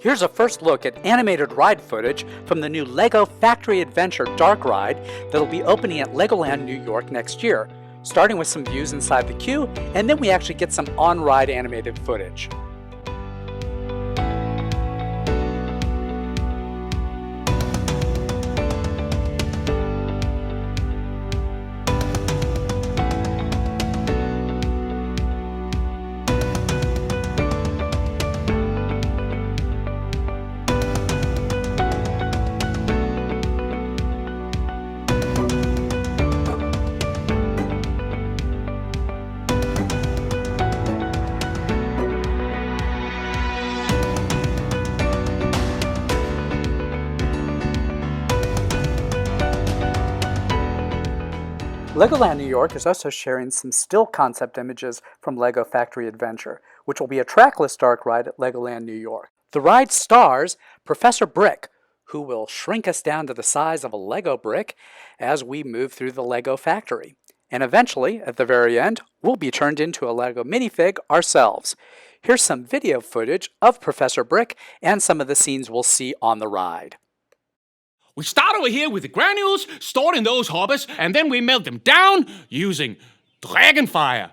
Here's a first look at animated ride footage from the new LEGO Factory Adventure Dark Ride that'll be opening at Legoland New York next year, starting with some views inside the queue, and then we actually get some on-ride animated footage. Legoland New York is also sharing some still concept images from LEGO Factory Adventure, which will be a trackless dark ride at Legoland New York. The ride stars Professor Brick, who will shrink us down to the size of a Lego brick as we move through the LEGO factory. And eventually, at the very end, we'll be turned into a LEGO minifig ourselves. Here's some video footage of Professor Brick and some of the scenes we'll see on the ride. We start over here with the granules stored in those hoppers, and then we melt them down using dragon fire.